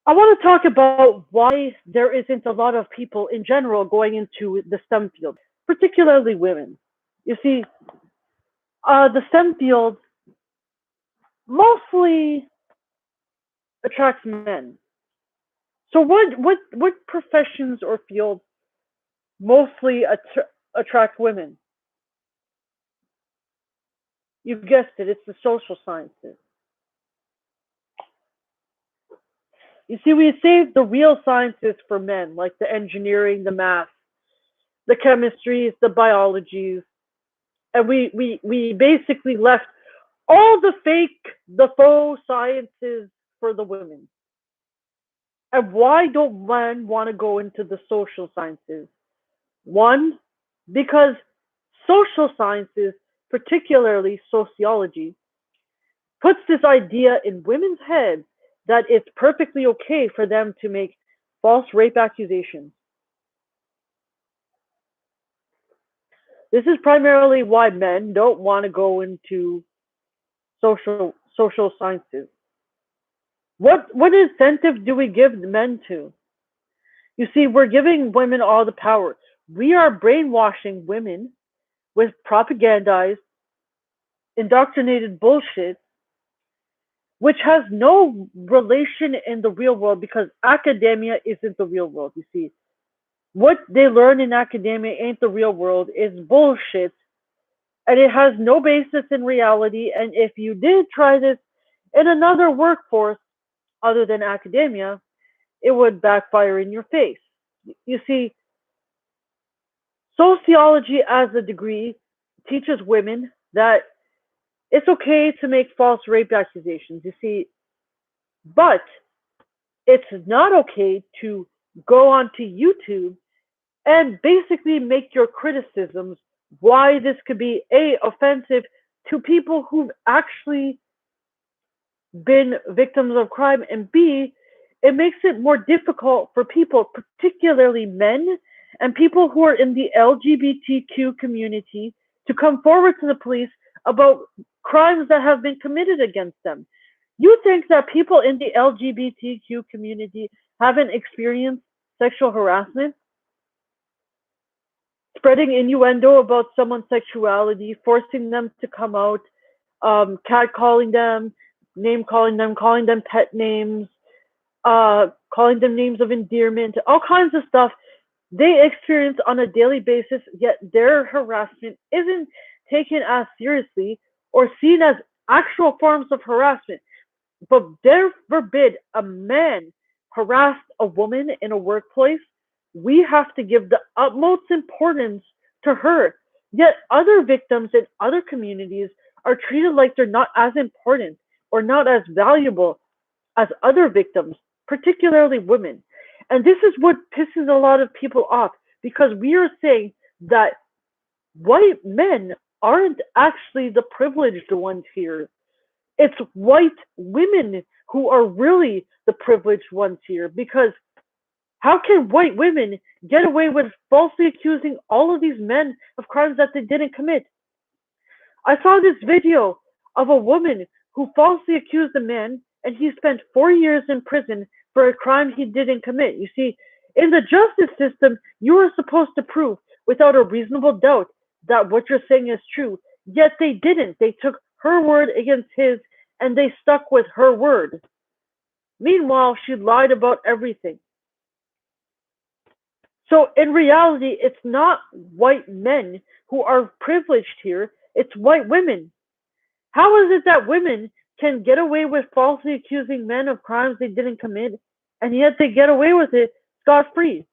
I want to talk about why there isn't a lot of people in general going into the STEM field, particularly women. You see, the STEM field mostly attracts men. So what professions or fields mostly attract women? You guessed it, it's the social sciences. You see, we saved the real sciences for men, like the engineering, the math, the chemistries, the biologies, and we basically left all the fake, the faux sciences for the women. And why don't men want to go into the social sciences? One, because social sciences, particularly sociology, puts this idea in women's heads that it's perfectly okay for them to make false rape accusations. This is primarily why men don't want to go into social sciences. What incentive do we give men to? You see, we're giving women all the power. We are brainwashing women with propagandized, indoctrinated bullshit, which has no relation in the real world because academia isn't the real world, you see. What they learn in academia ain't the real world, it's bullshit, and it has no basis in reality. And if you did try this in another workforce other than academia, it would backfire in your face. You see, sociology as a degree teaches women that it's okay to make false rape accusations, you see, but it's not okay to go onto YouTube and basically make your criticisms why this could be A, offensive to people who've actually been victims of crime, and B, it makes it more difficult for people, particularly men and people who are in the LGBTQ community, to come forward to the police about crimes that have been committed against them. You think that people in the LGBTQ community haven't experienced sexual harassment, spreading innuendo about someone's sexuality, forcing them to come out, catcalling them, name calling them pet names, calling them names of endearment, all kinds of stuff they experience on a daily basis, yet their harassment isn't taken as seriously or seen as actual forms of harassment. But there forbid a man harassed a woman in a workplace, we have to give the utmost importance to her. Yet other victims in other communities are treated like they're not as important or not as valuable as other victims, particularly women. And this is what pisses a lot of people off because we are saying that white men aren't actually the privileged ones here. It's white women who are really the privileged ones here because how can white women get away with falsely accusing all of these men of crimes that they didn't commit? I saw this video of a woman who falsely accused a man and he spent 4 years in prison for a crime he didn't commit. You see, in the justice system, you are supposed to prove without a reasonable doubt that what you're saying is true. Yet they didn't. They took her word against his and they stuck with her word. Meanwhile, she lied about everything. So in reality, it's not white men who are privileged here, it's white women. How is it that women can get away with falsely accusing men of crimes they didn't commit, and yet they get away with it scot free?